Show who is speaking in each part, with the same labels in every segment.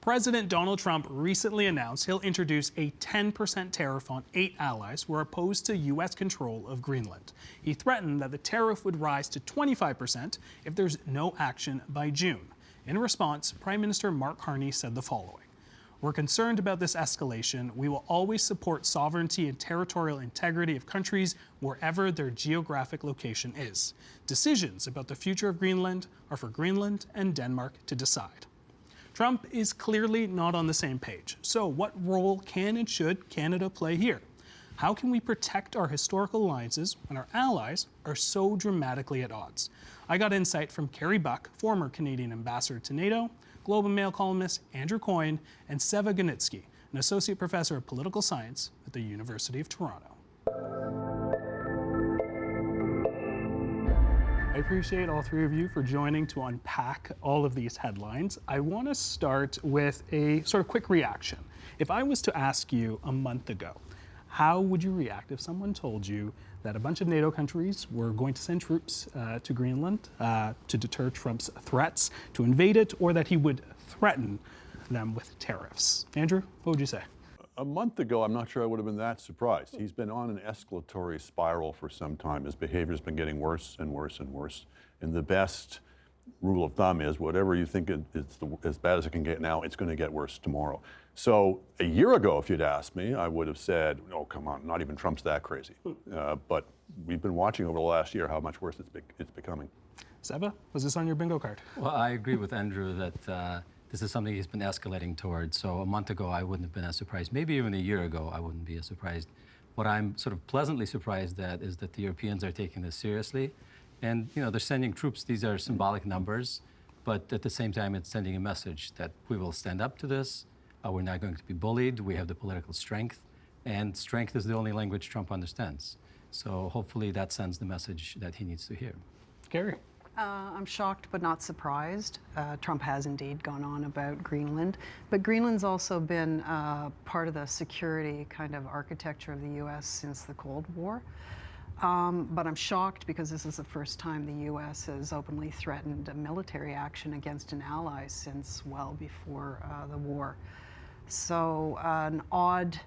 Speaker 1: President Donald Trump recently announced he'll introduce a 10% tariff on 8 allies who are opposed to U.S. control of Greenland. He threatened that the tariff would rise to 25% if there's no action by June. In response, Prime Minister Mark Carney said the following: "We're concerned about this escalation. We will always support sovereignty and territorial integrity of countries wherever their geographic location is. Decisions about the future of Greenland are for Greenland and Denmark to decide." Trump is clearly not on the same page. So what role can and should Canada play here? How can we protect our historical alliances when our allies are so dramatically at odds? I got insight from Kerry Buck, former Canadian ambassador to NATO, Globe and Mail columnist Andrew Coyne, and Seva Gunitsky, an associate professor of political science at the University of Toronto. I appreciate all three of you for joining to unpack all of these headlines. I want to start with a sort of quick reaction. If I was to ask you a month ago, how would you react if someone told you that a bunch of NATO countries were going to send troops to Greenland to deter Trump's threats to invade it, or that he would threaten them with tariffs? Andrew, what would you say?
Speaker 2: A month ago, I'm not sure I would have been that surprised. He's been on an escalatory spiral for some time. His behavior's been getting worse and worse and worse. And the best rule of thumb is whatever you think it's as bad as it can get now, it's going to get worse tomorrow. So a year ago, if you'd asked me, I would have said, oh, come on, not even Trump's that crazy. But we've been watching over the last year how much worse it's becoming.
Speaker 1: Seva, was this on your bingo card?
Speaker 3: Well, I agree with Andrew that this is something he's been escalating towards. So a month ago, I wouldn't have been as surprised. Maybe even a year ago, I wouldn't be as surprised. What I'm sort of pleasantly surprised at is that the Europeans are taking this seriously. And, you know, they're sending troops. These are symbolic numbers. But at the same time, it's sending a message that we will stand up to this. We're not going to be bullied. We have the political strength. And strength is the only language Trump understands. So hopefully that sends the message that he needs to hear.
Speaker 1: Kerry?
Speaker 4: I'm shocked but not surprised. Trump has indeed gone on about Greenland, but Greenland's also been part of the security kind of architecture of the U.S. since the Cold War. But I'm shocked because this is the first time the U.S. has openly threatened a military action against an ally since well before the war. So an odd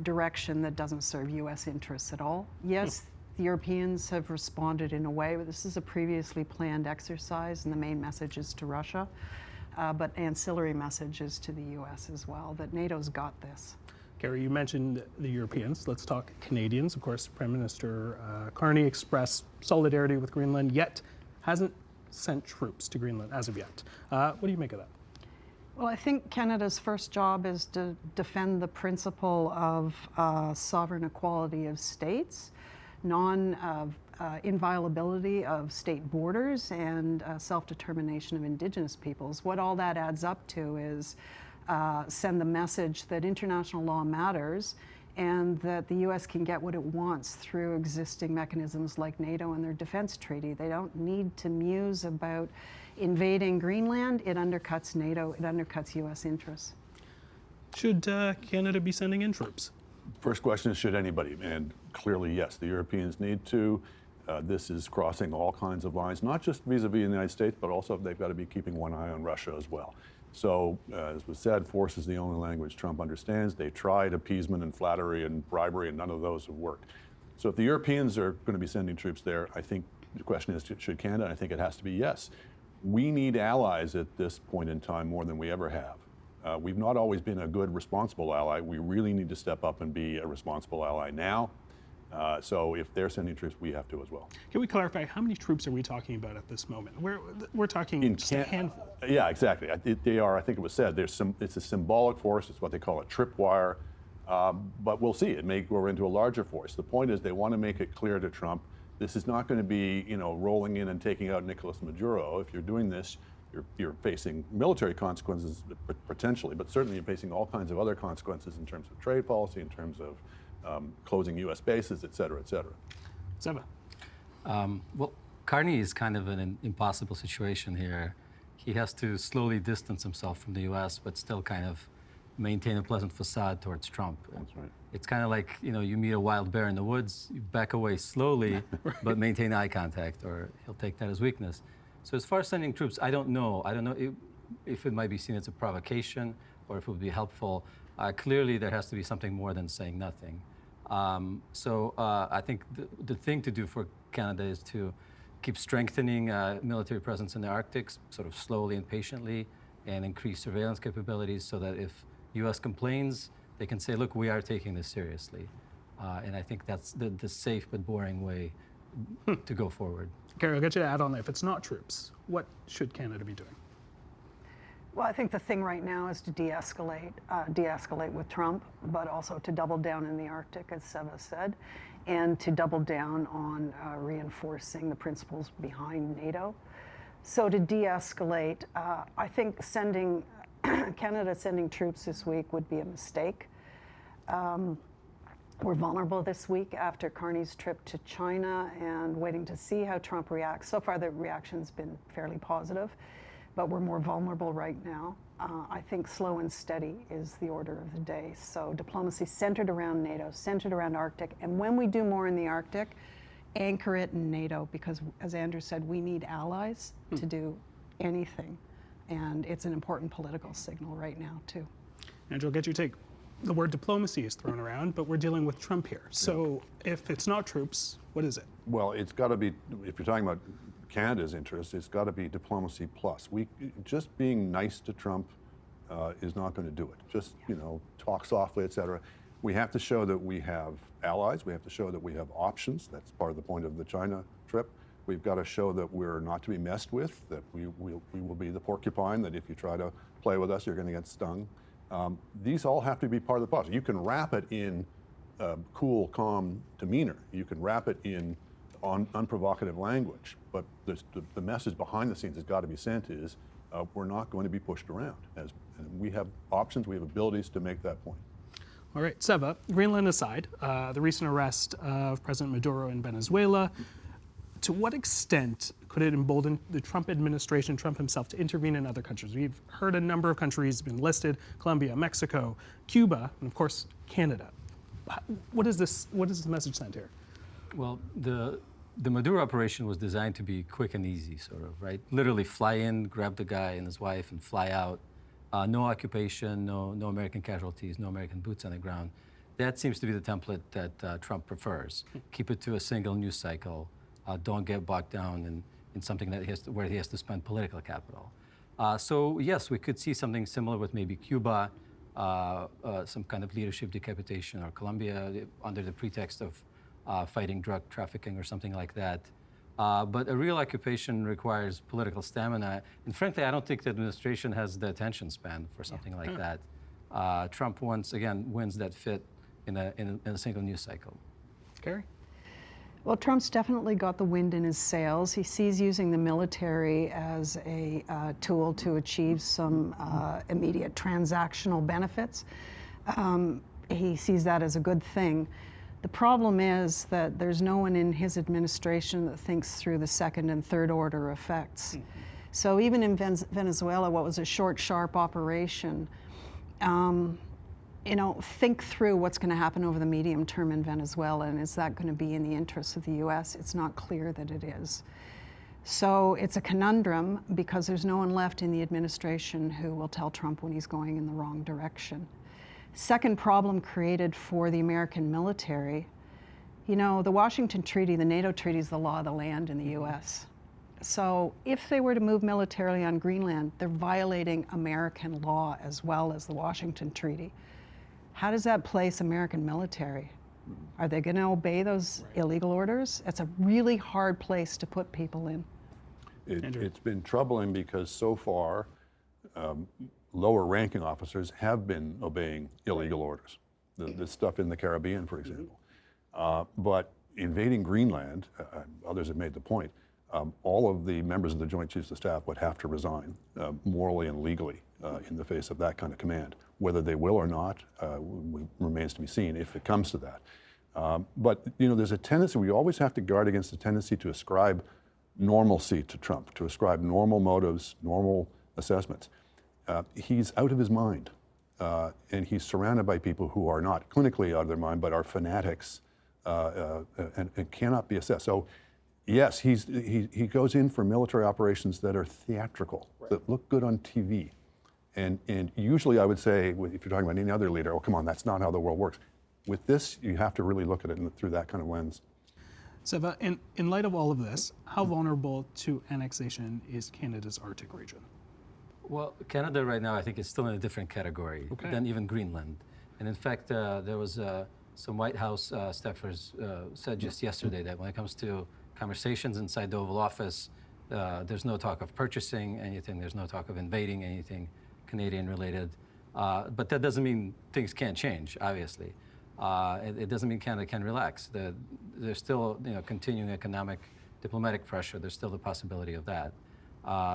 Speaker 4: direction that doesn't serve U.S. interests at all. Yes, the Europeans have responded in a way, but this is a previously planned exercise, and the main message is to Russia, but ancillary messages to the U.S. as well, that NATO's got this.
Speaker 1: Kerry, you mentioned the Europeans. Let's talk Canadians. Of course, Prime Minister Carney expressed solidarity with Greenland, yet hasn't sent troops to Greenland as of yet. What do you make of that?
Speaker 4: Well, I think Canada's first job is to defend the principle of sovereign equality of states, inviolability of state borders, and self-determination of Indigenous peoples. What all that adds up to is send the message that international law matters and that the U.S. can get what it wants through existing mechanisms like NATO and their defense treaty. They don't need to muse about invading Greenland. It undercuts NATO, it undercuts U.S. interests.
Speaker 1: Should Canada be sending in troops?
Speaker 2: First question is, should anybody? And clearly, yes, the Europeans need to. This is crossing all kinds of lines, not just vis-a-vis the United States, but also they've got to be keeping one eye on Russia as well. So, as was said, force is the only language Trump understands. They tried appeasement and flattery and bribery, and none of those have worked. So if the Europeans are going to be sending troops there, I think the question is, should Canada? I think it has to be yes. We need allies at this point in time more than we ever have. We've not always been a good, responsible ally. We really need to step up and be a responsible ally now. So if they're sending troops, we have to as well.
Speaker 1: Can we clarify, how many troops are we talking about at this moment? We're talking just a handful.
Speaker 2: Yeah, exactly. They are, I think it was said, it's a symbolic force. It's what they call a tripwire. But we'll see. It may grow into a larger force. The point is they want to make it clear to Trump, this is not going to be, rolling in and taking out Nicolas Maduro. If you're doing this, you're facing military consequences potentially, but certainly you're facing all kinds of other consequences in terms of trade policy, in terms of closing U.S. bases, et cetera, et cetera.
Speaker 1: Seva.
Speaker 3: Well, Carney is kind of in an impossible situation here. He has to slowly distance himself from the U.S., but still kind of maintain a pleasant facade towards Trump.
Speaker 2: That's right.
Speaker 3: It's kind of like, you meet a wild bear in the woods, you back away slowly,
Speaker 1: Right.
Speaker 3: but maintain eye contact, or he'll take that as weakness. So as far as sending troops, I don't know. if it might be seen as a provocation or if it would be helpful. Clearly, there has to be something more than saying nothing. So I think the thing to do for Canada is to keep strengthening military presence in the Arctic, sort of slowly and patiently, and increase surveillance capabilities so that if U.S. complains, they can say, look, we are taking this seriously. And I think that's the safe but boring way to go forward.
Speaker 1: Kerry, I'll get you to add on that. If it's not troops, what should Canada be doing?
Speaker 4: Well, I think the thing right now is to de-escalate with Trump, but also to double down in the Arctic, as Seva said, and to double down on reinforcing the principles behind NATO. So to de-escalate, I think Canada sending troops this week would be a mistake. We're vulnerable this week after Carney's trip to China and waiting to see how Trump reacts. So far, the reaction's been fairly positive, but we're more vulnerable right now. I think slow and steady is the order of the day. So diplomacy centered around NATO, centered around Arctic, and when we do more in the Arctic, anchor it in NATO, because as Andrew said, we need allies to do anything. And it's an important political signal right now, too.
Speaker 1: Andrew, I'll get your take. The word diplomacy is thrown around, but we're dealing with Trump here. So if it's not troops, what is it?
Speaker 2: Well, it's got to be, if you're talking about Canada's interests, it's got to be diplomacy plus. Just being nice to Trump is not going to do it. Just, talk softly, et cetera. We have to show that we have allies. We have to show that we have options. That's part of the point of the China trip. We've got to show that we're not to be messed with, that we will be the porcupine, that if you try to play with us, you're going to get stung. These all have to be part of the process. You can wrap it in cool, calm demeanor. You can wrap it in unprovocative language. But the message behind the scenes that's got to be sent is we're not going to be pushed around. And we have options, we have abilities to make that point.
Speaker 1: All right, Seva, Greenland aside, the recent arrest of President Maduro in Venezuela, to what extent could it embolden the Trump administration, Trump himself, to intervene in other countries? We've heard a number of countries have been listed: Colombia, Mexico, Cuba, and of course, Canada. What is the message sent here?
Speaker 3: Well, the Maduro operation was designed to be quick and easy, sort of, right? Literally fly in, grab the guy and his wife, and fly out. No occupation, no American casualties, no American boots on the ground. That seems to be the template that Trump prefers. Keep it to a single news cycle. Don't get bogged down in something that where he has to spend political capital. So yes, we could see something similar with maybe Cuba, some kind of leadership decapitation, or Colombia under the pretext of fighting drug trafficking or something like that. But a real occupation requires political stamina. And frankly, I don't think the administration has the attention span for something like that. Trump once again wins that fit in a single news cycle.
Speaker 1: Kerry?
Speaker 4: Well, Trump's definitely got the wind in his sails. He sees using the military as a tool to achieve some immediate transactional benefits. He sees that as a good thing. The problem is that there's no one in his administration that thinks through the second and third order effects. So even in Venezuela, what was a short, sharp operation, think through what's going to happen over the medium term in Venezuela, and is that going to be in the interests of the U.S.? It's not clear that it is. So it's a conundrum because there's no one left in the administration who will tell Trump when he's going in the wrong direction. Second problem created for the American military, the Washington Treaty, the NATO Treaty, is the law of the land in the U.S. So if they were to move militarily on Greenland, they're violating American law as well as the Washington Treaty. How does that place American military? Are they going to obey those illegal orders? It's a really hard place to put people in.
Speaker 2: It's been troubling because so far, lower ranking officers have been obeying illegal orders. The stuff in the Caribbean, for example. But invading Greenland, others have made the point, all of the members of the Joint Chiefs of Staff would have to resign morally and legally in the face of that kind of command. Whether they will or not remains to be seen if it comes to that. But there's a tendency, we always have to guard against the tendency to ascribe normalcy to Trump, to ascribe normal motives, normal assessments. He's out of his mind, and he's surrounded by people who are not clinically out of their mind, but are fanatics and cannot be assessed. So Yes, he goes in for military operations that are theatrical, that look good on TV. And usually I would say, if you're talking about any other leader, oh, come on, that's not how the world works. With this, you have to really look at it through that kind of lens.
Speaker 1: Seva, in light of all of this, how vulnerable to annexation is Canada's Arctic region?
Speaker 3: Well, Canada right now, I think, is still in a different category than even Greenland. And in fact, there was some White House staffers said just yesterday that when it comes to conversations inside the Oval Office, there's no talk of purchasing anything, there's no talk of invading anything Canadian-related. But that doesn't mean things can't change, obviously. It doesn't mean Canada can relax. There's still continuing economic, diplomatic pressure. There's still the possibility of that.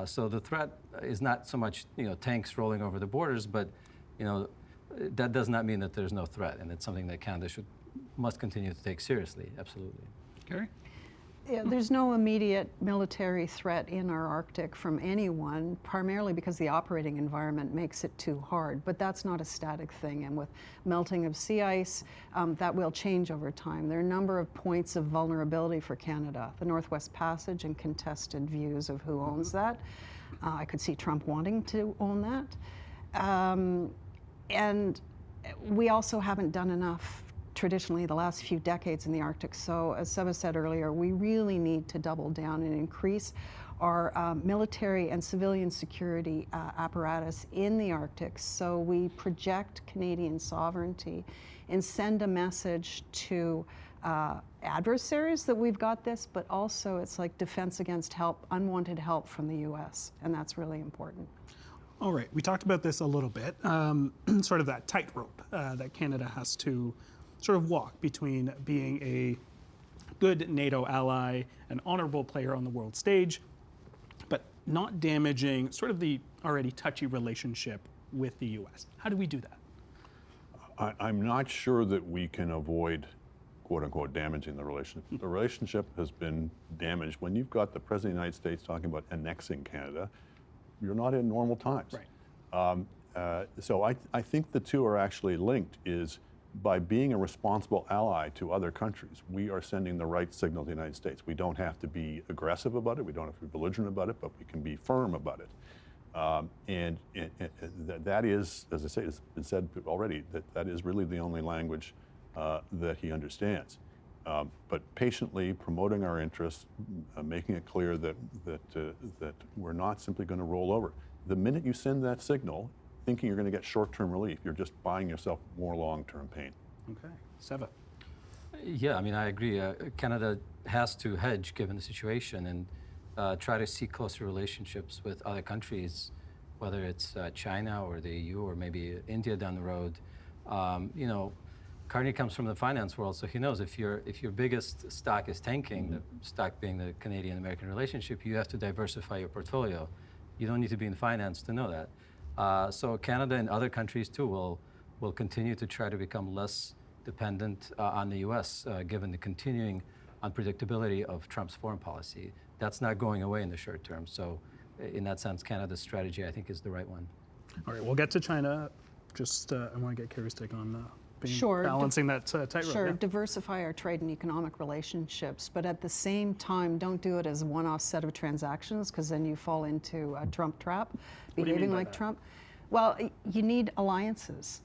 Speaker 3: So the threat is not so much tanks rolling over the borders, but that does not mean that there's no threat, and it's something that Canada must continue to take seriously. Absolutely.
Speaker 1: Kerry?
Speaker 4: Yeah, there's no immediate military threat in our Arctic from anyone, primarily because the operating environment makes it too hard. But that's not a static thing, and with melting of sea ice, that will change over time. There are a number of points of vulnerability for Canada. The Northwest Passage and contested views of who owns that. I could see Trump wanting to own that. And we also haven't done enough traditionally the last few decades in the Arctic. So as Seva said earlier, we really need to double down and increase our military and civilian security apparatus in the Arctic, so we project Canadian sovereignty and send a message to adversaries that we've got this, but also it's like defense against unwanted help from the US, and that's really important.
Speaker 1: All right, we talked about this a little bit, sort of that tightrope that Canada has to sort of walk between being a good NATO ally, an honorable player on the world stage, but not damaging sort of the already touchy relationship with the US. How do we do that?
Speaker 2: I'm not sure that we can avoid, quote unquote, damaging the relationship. The relationship has been damaged. When you've got the President of the United States talking about annexing Canada, you're not in normal times.
Speaker 1: Right.
Speaker 2: So I think the two are actually linked, is by being a responsible ally to other countries, we are sending the right signal to the United States. We don't have to be aggressive about it, we don't have to be belligerent about it, but we can be firm about it. And that is, as I say, it's been said already, that is really the only language that he understands. But patiently promoting our interests, making it clear that we're not simply going to roll over. The minute you send that signal, thinking you're going to get short-term relief, you're just buying yourself more long-term pain.
Speaker 1: Okay, Seva.
Speaker 3: Yeah, I mean, I agree. Canada has to hedge given the situation and try to seek closer relationships with other countries, whether it's China or the EU or maybe India down the road. Carney comes from the finance world, so he knows if your biggest stock is tanking, the stock being the Canadian-American relationship, you have to diversify your portfolio. You don't need to be in finance to know that. So Canada and other countries too will continue to try to become less dependent on the U.S. Given the continuing unpredictability of Trump's foreign policy. That's not going away in the short term. So in that sense, Canada's strategy, I think, is the right one.
Speaker 1: All right, we'll get to China. Just I want to get Kerry's take on
Speaker 4: Sure.
Speaker 1: balancing that tightrope.
Speaker 4: Sure,
Speaker 1: Yeah.
Speaker 4: diversify our trade and economic relationships, but at the same time, don't do it as a one-off set of transactions, because then you fall into a Trump trap,
Speaker 1: do you mean
Speaker 4: behaving
Speaker 1: by
Speaker 4: like
Speaker 1: that?
Speaker 4: Trump. Well, you need alliances.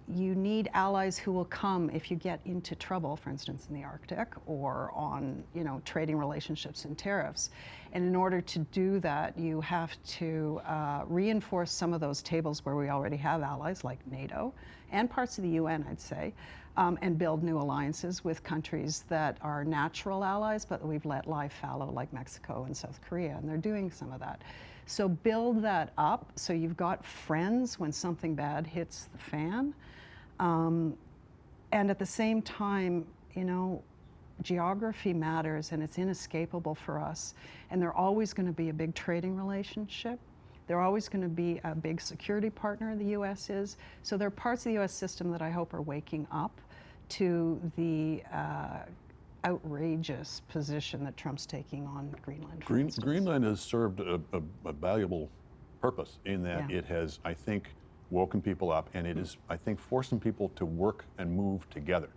Speaker 4: You need allies who will come if you get into trouble, for instance, in the Arctic or on, trading relationships and tariffs. And in order to do that, you have to reinforce some of those tables where we already have allies, like NATO and parts of the UN, I'd say, and build new alliances with countries that are natural allies, but we've let lie fallow, like Mexico and South Korea, and they're doing some of that. So build that up so you've got friends when something bad hits the fan. And at the same time, geography matters and it's inescapable for us. And they're always going to be a big trading relationship. They're always going to be a big security partner, the U.S. is. So there are parts of the U.S. system that I hope are waking up to the outrageous position that Trump's taking on Greenland.
Speaker 2: Greenland has served a valuable purpose in that it has, I think, woken people up, and it is, I think, forcing people to work and move together.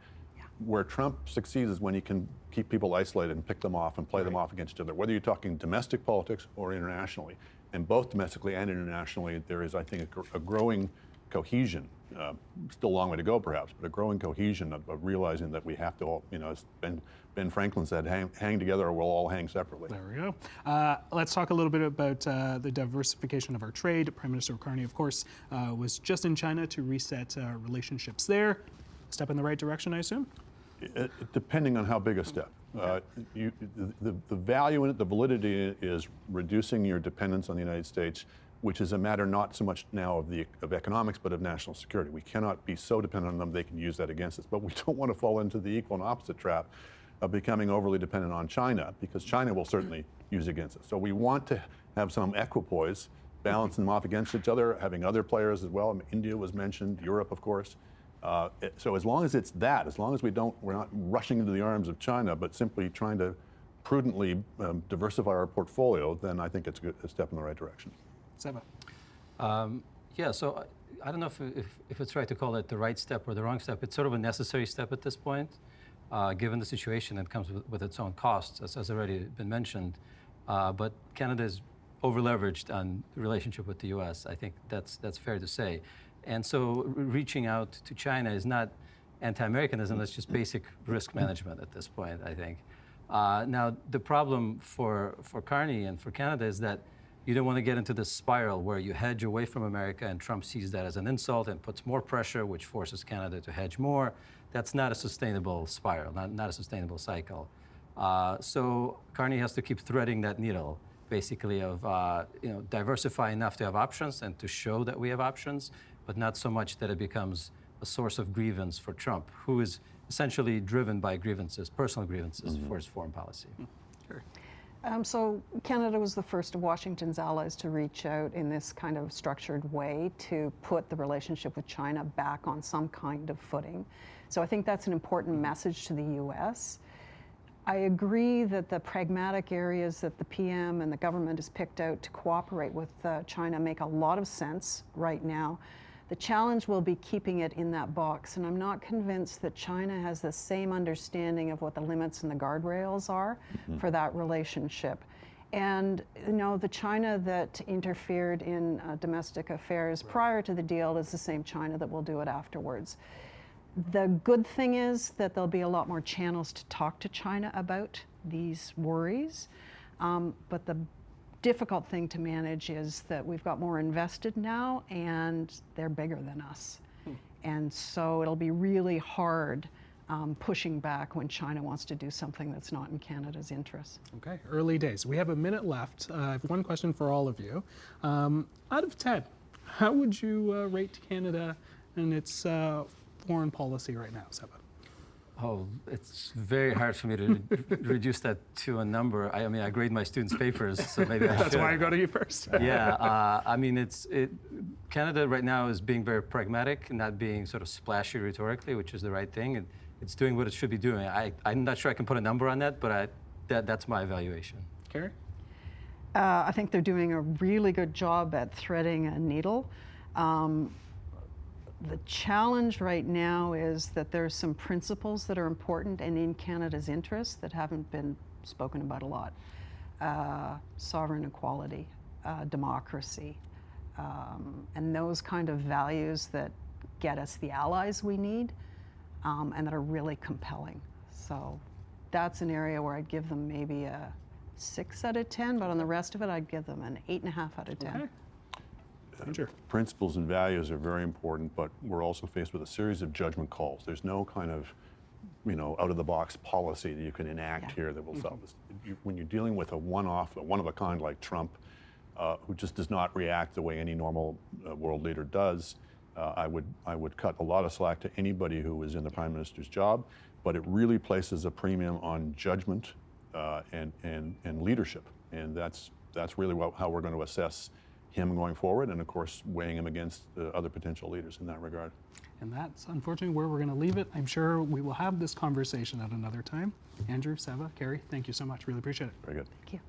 Speaker 2: where Trump succeeds is when he can keep people isolated and pick them off and play them off against each other, whether you're talking domestic politics or internationally. And both domestically and internationally, there is, I think, a growing cohesion, still a long way to go perhaps, but a growing cohesion of realizing that we have to all, as Ben Franklin said, hang together or we'll all hang separately.
Speaker 1: There we go. Let's talk a little bit about the diversification of our trade. Prime Minister Carney, of course, was just in China to reset relationships there. Step in the right direction, I assume?
Speaker 2: Depending on how big a step. The value in it, the validity is reducing your dependence on the United States, which is a matter not so much now of economics, but of national security. We cannot be so dependent on them they can use that against us. But we don't want to fall into the equal and opposite trap of becoming overly dependent on China, because China will certainly use it against us. So we want to have some equipoise, balancing them off against each other, having other players as well. India was mentioned, Europe, of course. So as long as it's that, as long as we're not rushing into the arms of China, but simply trying to prudently diversify our portfolio, then I think it's a step in the right direction.
Speaker 1: Seva.
Speaker 3: Yeah, so I don't know if it's right to call it the right step or the wrong step. It's sort of a necessary step at this point, given the situation that comes with its own costs, as has already been mentioned. But Canada is over-leveraged on the relationship with the U.S. I think that's fair to say. And so reaching out to China is not anti-Americanism, that's just basic risk management at this point, I think. Now, the problem for Carney and for Canada is that you don't want to get into this spiral where you hedge away from America and Trump sees that as an insult and puts more pressure, which forces Canada to hedge more. That's not a sustainable spiral, not a sustainable cycle. So Carney has to keep threading that needle, basically, of diversify enough to have options and to show that we have options, but not so much that it becomes a source of grievance for Trump, who is essentially driven by grievances, personal grievances for his foreign policy.
Speaker 1: Sure.
Speaker 4: So Canada was the first of Washington's allies to reach out in this kind of structured way to put the relationship with China back on some kind of footing. So I think that's an important message to the U.S. I agree that the pragmatic areas that the PM and the government has picked out to cooperate with China make a lot of sense right now. The challenge will be keeping it in that box, and I'm not convinced that China has the same understanding of what the limits and the guardrails are for that relationship. And the China that interfered in domestic affairs prior to the deal is the same China that will do it afterwards. The good thing is that there'll be a lot more channels to talk to China about these worries, but the difficult thing to manage is that we've got more invested now and they're bigger than us. And so it'll be really hard pushing back when China wants to do something that's not in Canada's interest.
Speaker 1: Okay, early days. We have a minute left. I have one question for all of you. Out of 10, how would you rate Canada and its foreign policy right now, Seva?
Speaker 3: Oh, it's very hard for me to reduce that to a number. I mean, I grade my students' papers, so maybe I should.
Speaker 1: That's why I go to you first.
Speaker 3: Yeah, I mean, Canada right now is being very pragmatic, not being sort of splashy rhetorically, which is the right thing. And it's doing what it should be doing. I'm not sure I can put a number on that, but that's my evaluation.
Speaker 1: Kerry?
Speaker 4: I think they're doing a really good job at threading a needle. The challenge right now is that there's some principles that are important and in Canada's interest that haven't been spoken about a lot. Sovereign equality, democracy, and those kind of values that get us the allies we need and that are really compelling. So that's an area where I'd give them maybe a 6 out of 10, but on the rest of it, I'd give them an 8.5 out of 10.
Speaker 1: Okay.
Speaker 2: Principles and values are very important, but we're also faced with a series of judgment calls. There's no kind of, out-of-the-box policy that you can enact here that will solve this. When you're dealing with a one-off, a one-of-a-kind like Trump, who just does not react the way any normal world leader does, I would cut a lot of slack to anybody who is in the Prime Minister's job, but it really places a premium on judgment and leadership, and that's really how we're going to assess him going forward, and of course weighing him against the other potential leaders in that regard.
Speaker 1: And that's unfortunately where we're going to leave it. I'm sure we will have this conversation at another time. Andrew, Seva, Kerry, thank you so much. Really appreciate it.
Speaker 2: Very good.
Speaker 4: Thank you.